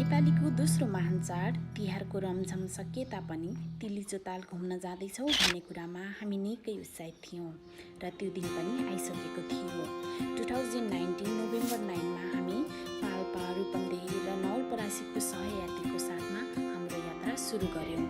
नेपालीको दोस्रो महान चाड तिहारको रमझम सकिए तापनि तिली जोताल घुम्न जाँदैछौँ भन्ने कुरामा हामी निकै उत्साहित थियौँ र त्यो दिन पनि आइसकेको थियो। 2019 नोभेम्बर 9मा हामी पाल्पा, रूपन्देही र नवलपरासीको सहयात्रीको साथमा हाम्रो यात्रा सुरु गर्यौँ।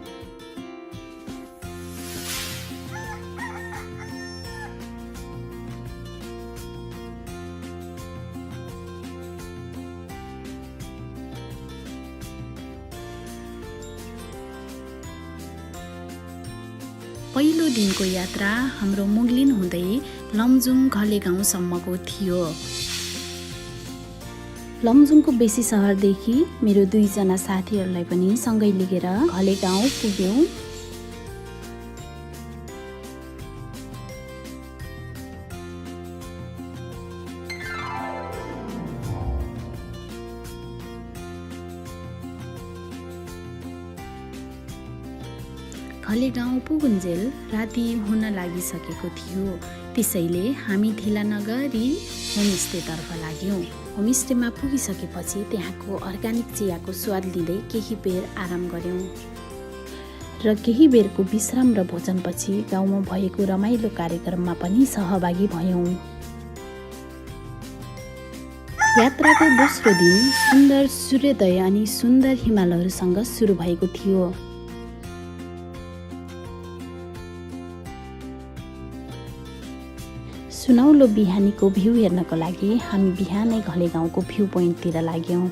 पहिलो दिनको यात्रा हाम्रो मुगलिन हुँदै लमजुङ घले गाउँसम्मको थियो। लमजुङको बेसी सहरदेखि मेरो 2 जना साथीहरूलाई पनि सँगै लिएर घले गाउँ पुग्यौँ। घले गाउँ पुगुन्जेल राति हुन लागिसकेको थियो। त्यसैले हामी ढिला नगरी होमस्टेतर्फ लाग्यौँ। होमस्टेमा पुगिसकेपछि त्यहाँको अर्ग्यानिक चियाको स्वाद लिँदै केही बेर आराम गर्यौँ र केही बेरको विश्राम र भोजनपछि गाउँमा भएको रमाइलो कार्यक्रममा पनि सहभागी भयौँ। यात्राको दोस्रो दिन सुन्दर सूर्योदय अनि सुन्दर हिमालहरूसँग सुरु भएको थियो। सुनौलो बिहानीको भ्यू हेर्नको लागि हामी बिहानै घले गाउँको भ्यू पोइन्टतिर लाग्यौँ।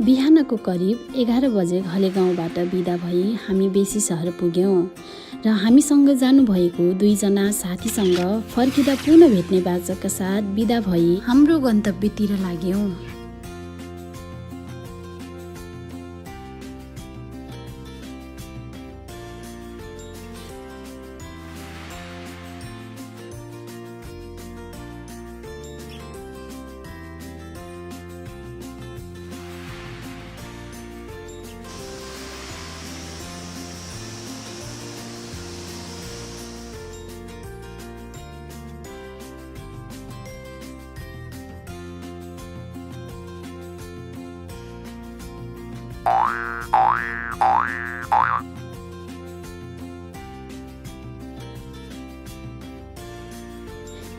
बिहानको करिब 11 बजे घले गाउँबाट बिदा भई हामी बेसी सहर पुग्यौँ र हामीसँग जानुभएको 2 जना साथीसँग फर्किँदा पुनः भेट्ने बाचाका साथ बिदा भई हाम्रो गन्तव्यतिर लाग्यौँ।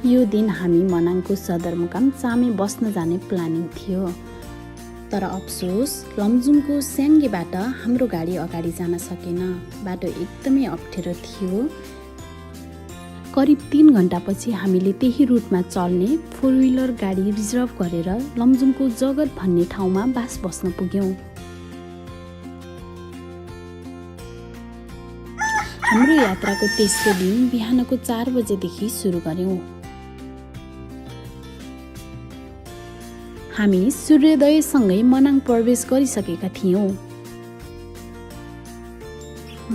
यो दिन हामी मनाङको सदरमुकाम चामे बस्न जाने प्लानिङ थियो। तर अफसोस लमजुङको स्याङ्गेबाट हाम्रो गाडी अगाडि जान सकेन। बाटो एकदमै अप्ठ्यारो थियो। करिब 3 घण्टापछि हामीले त्यही रुटमा चल्ने 4 व्हिलर गाडी रिजर्भ गरेर लमजुङको जगत भन्ने ठाउँमा बास बस्न पुग्यौँ। हाम्रो यात्राको तेस्रो दिन बिहानको 4 बजेदेखि सुरु गर्यौँ। हामी सूर्योदयसँगै मनाङ प्रवेश गरिसकेका थियौँ।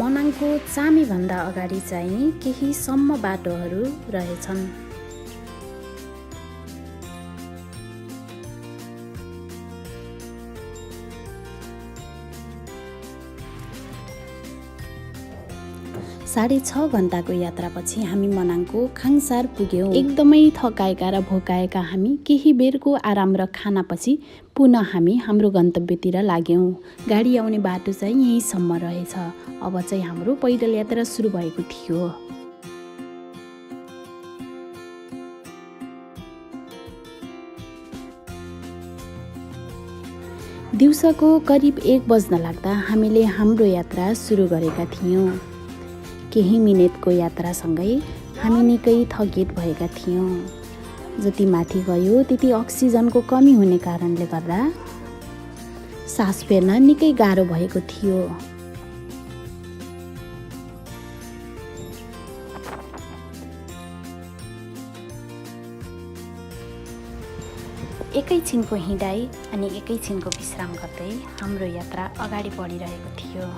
मनाङको चामेभन्दा अगाडि चाहिँ केही सम्म बाटोहरू रहेछन्। साढे 6 घण्टाको यात्रापछि हामी मनाङको खाङसार पुग्यौँ। एकदमै थकाएका र भोकाएका हामी केही बेरको आराम र खानापछि पुनः हामी हाम्रो गन्तव्यतिर लाग्यौँ। गाडी आउने बाटो चाहिँ यहीँसम्म रहेछ। अब चाहिँ हाम्रो पैदल यात्रा सुरु भएको थियो। दिउँसोको करिब 1 बज्न लाग्दा हामीले हाम्रो यात्रा सुरु गरेका थियौँ। केही मिनेटको यात्रासँगै हामी निकै थकित भएका थियौँ। जति माथि गयो त्यति अक्सिजनको कमी हुने कारणले गर्दा सास फेर्न निकै गाह्रो भएको थियो। एकैछिनको हिँडाइ अनि एकैछिनको विश्राम गर्दै हाम्रो यात्रा अगाडि बढिरहेको थियो।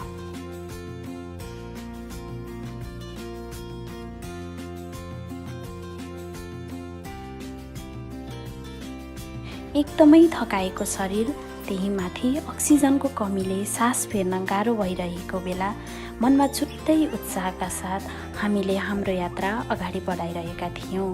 एकदमै थकाएको शरीर, त्यही माथि अक्सिजनको कमीले सास फेर्न गाह्रो भइरहेको बेला मनमा छुट्टै उत्साहका साथ हामीले हाम्रो यात्रा अगाडि बढाइरहेका थियौँ।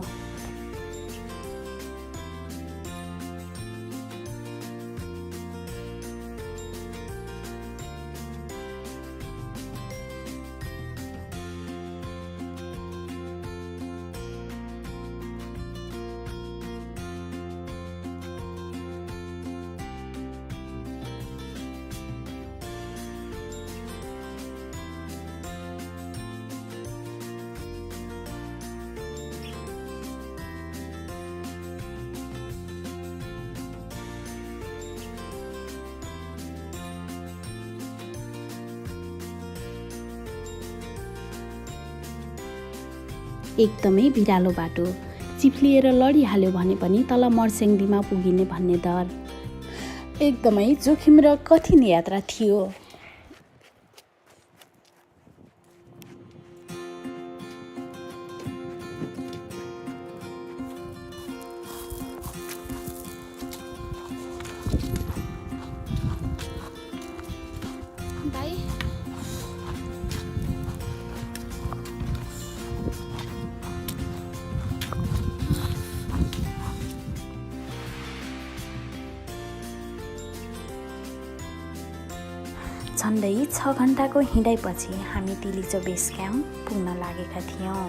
एकदमै भिरालो बाटो, चिप्लिएर लडिहाल्यो भने पनि तल मर्स्याङ्दीमा पुगिने भन्ने डर। एकदमै जोखिम र कठिन यात्रा थियो। झन्डै 6 घण्टाको हिँडाइपछि हामी तिलिचो बेस क्याम्प पुग्न लागेका थियौँ।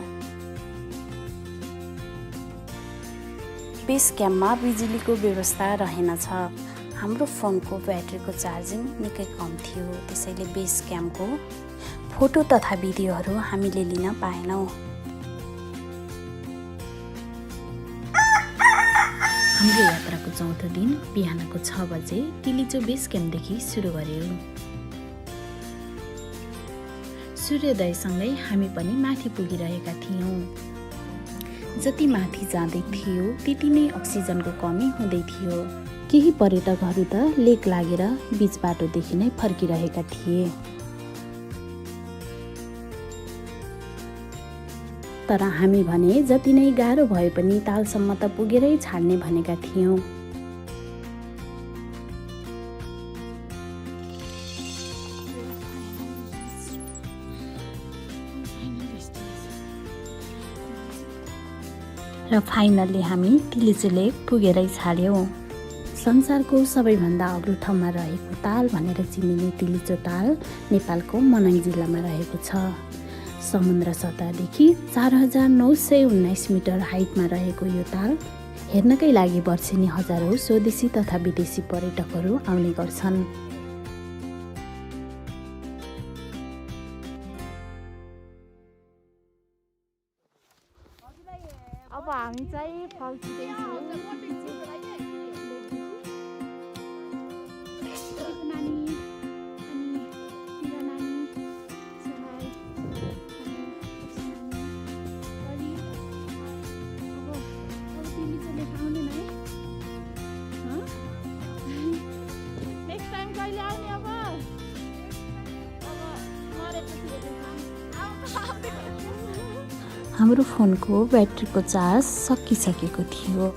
बेस क्याम्पमा बिजुलीको व्यवस्था रहेनछ। हाम्रो फोनको ब्याट्रीको चार्जिङ निकै कम थियो, त्यसैले बेस क्याम्पको फोटो तथा भिडियोहरू हामीले लिन पाएनौँ। हाम्रो यात्राको चौथो दिन बिहानको 6 बजे तिलिचो बेस क्याम्पदेखि सुरु गर्यो। सूर्योदयसँगै हामी पनि माथि पुगिरहेका थियौँ। जति माथि जाँदै थियो त्यति नै अक्सिजनको कमी हुँदै थियो। केही पर्यटकहरू त लेक लागेर बीच बाटोदेखि नै फर्किरहेका थिए। तर हामी भने जति नै गाह्रो भए पनि तालसम्म त पुगेरै छाड्ने भनेका थियौँ। र फाइनल्ली हामी तिलिचो लेक पुगेरै छाड्यौँ। संसारको सबैभन्दा अग्लो ठाउँमा रहेको ताल भनेर चिनिने तिलिचो ताल नेपालको मनाङ जिल्लामा रहेको छ। समुद्र सतहदेखि 4919 मिटर हाइटमा रहेको यो ताल हेर्नकै लागि वर्षेनी हजारौँ स्वदेशी तथा विदेशी पर्यटकहरू आउने गर्छन्। अब हामी चाहिँ फल्किँदैछौँ। नेक्स्ट टाइम कहिले आउने अब हाम्रो फोनको ब्याट्रीको चार्ज सकिसकेको थियो,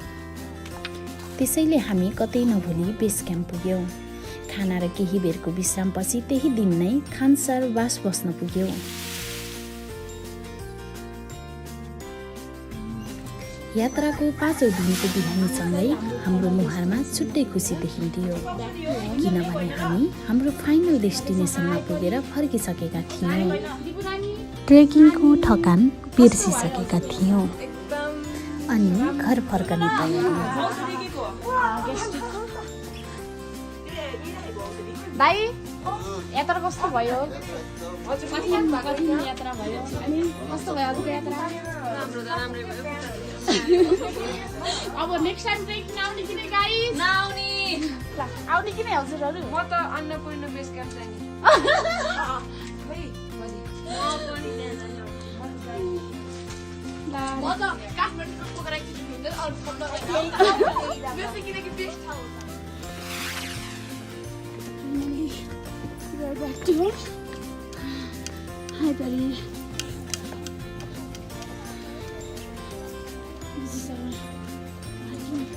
त्यसैले हामी कतै नभुली बेस क्याम्प पुग्यौँ। खाना र केही बेरको विश्रामपछि त्यही दिन नै खानसार बास बस्न पुग्यौँ। यात्राको 5औं दिनको बिहानीसँगै हाम्रो मुहारमा छुट्टै खुसी देखिन्थ्यो, किनभने हामी हाम्रो फाइनल डेस्टिनेसनमा पुगेर फर्किसकेका थियौँ। ट्रेकिङको थकान बिर्सिसकेका थियौँ अनि घर फर्कने तयारी। भाइ यात्रा कस्तो भयो? कठिन यात्रा भयो। अनि कस्तो भयो आजको यात्रा? राम्रो त राम्रै भयो। अब नेक्स्ट टाइम ट्रेकिङ आउने कि नै गाइस? नआउने। ल आउने कि नै हजुरहरु? म त अन्नपूर्ण बेस क्याम्प जाने। खै बनी। म पनि त्यहाँ जाने। ल म त काठमाडौँ पुगेर हुँदैन अरू ठाउँ नगएर बेसी किनकि बेस्ट ठाउँ हो We're back to home. Hi, buddy. This is our bathroom.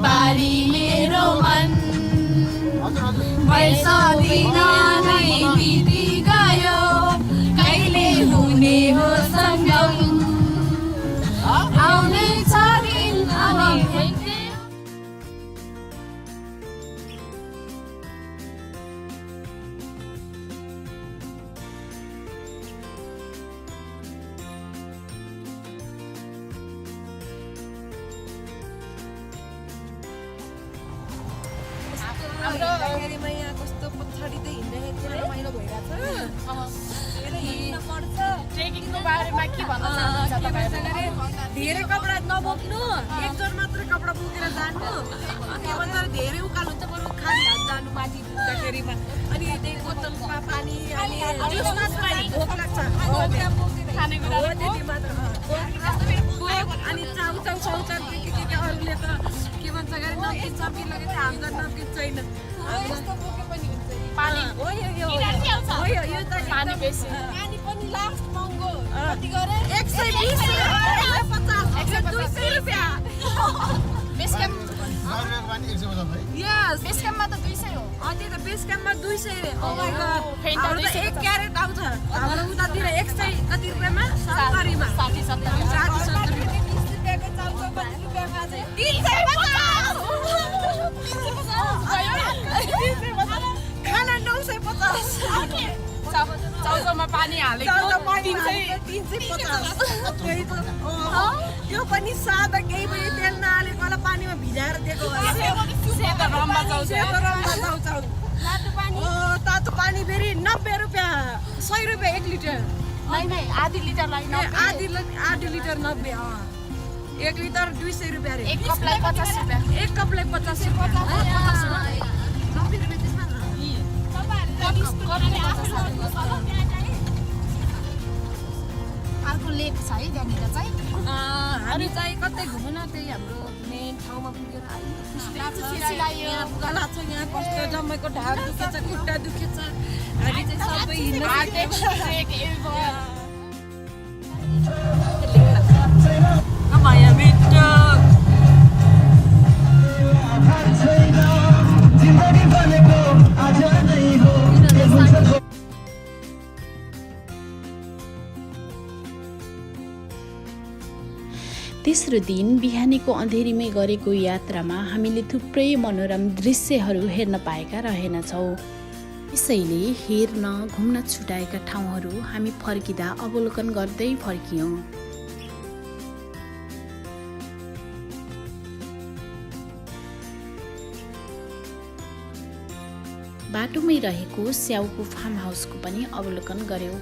पारी मेरो मन वर्षदिन नै बिति गयो कहिले हुने हो सङ्गम आउने छ दिन अब भेट्ने हेरीमा यहाँ कस्तो पछाडि त हिँड्दाखेरि रमाइलो भइरहेछ ट्रेकिङको बारेमा के भन्न चाहनुहुन्छ तपाईँहरू धेरै कपडा नबोक्नु एक जोर मात्रै कपडा बोकेर जानु के भन्छ धेरै उकालो हुन्छ बरु खाली हात जानु माथि पुग्दाखेरिमा अनि त्यही बोतलमा पानी अनि भोक लाग्छ खानेकुरा हो त्यति मात्र अनि चाउचाउ साउचाउ के अरूले त के भन्छ गरे नकिन सब्जी लगेको हामीलाई नकिन छैन पानी हो यो त पानी बेसी पानी पनि लास्ट महँगो कति गरे 120 200 रुपैयाँ बेस क्याम्प यस बेस क्याम्पमा त 200 हो अनि त बेस क्याम्पमा 200 रे ओ माय गॉड फेन्टा हाम्रो त 1 क्यारेट आउँछ हाम्रो उतातिर 100 कति रुपैयाँमा 70 मा 60 70 20 रुपैयाँको चाउचाउ 50 रुपैयाँमा चाहिँ 350 खाना 950 चाउचाउमा पानी हालेको 350 त्यो पनि सादा केही पनि तेल नहालेको होला पानीमा भिजाएर दिएको होला सेतो रम्बा चाउचाउ तातो पानी फेरि 90 रुपैयाँ 100 रुपैयाँ 1 लिटर नै आधी लिटर लागि आधी लिटर 90 1 लिटर 200 रुपैयाँ रे एक कपलाई 50 रुपैयाँ एक कपलाई 50 रुपैयाँ 90 रुपैयाँ त्यसमा अर्को लेक छ है त्यहाँनिर चाहिँ हामी चाहिँ कतै घुम्न त्यही हाम्रो मेन ठाउँमा पुगेर आयो यहाँ गला छ यहाँ कस्तो जम्मैको ढाड दुखेछ खुट्टा दुखेछ हामी चाहिँ सबै हिँड्न माया मिठो तेस्रो दिन बिहानीको अँधेरीमै गरेको यात्रामा हामीले थुप्रै मनोरम दृश्यहरू हेर्न पाएका रहेनछौँ। यसैले हेर्न घुम्न छुटाएका ठाउँहरू हामी फर्किँदा अवलोकन गर्दै फर्कियौँ। बाटोमै रहेको स्याउको फार्म हाउसको पनि अवलोकन गर्यौँ।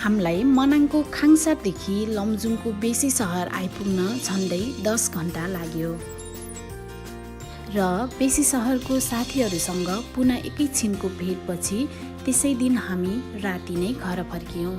हामीलाई मनाङको खाङसारदेखि लमजुङको बेसी सहर आइपुग्न झन्डै 10 घण्टा लाग्यो र बेसी सहरको साथीहरूसँग पुनः एकैछिनको भेटपछि त्यसै दिन हामी राति नै घर फर्कियौँ।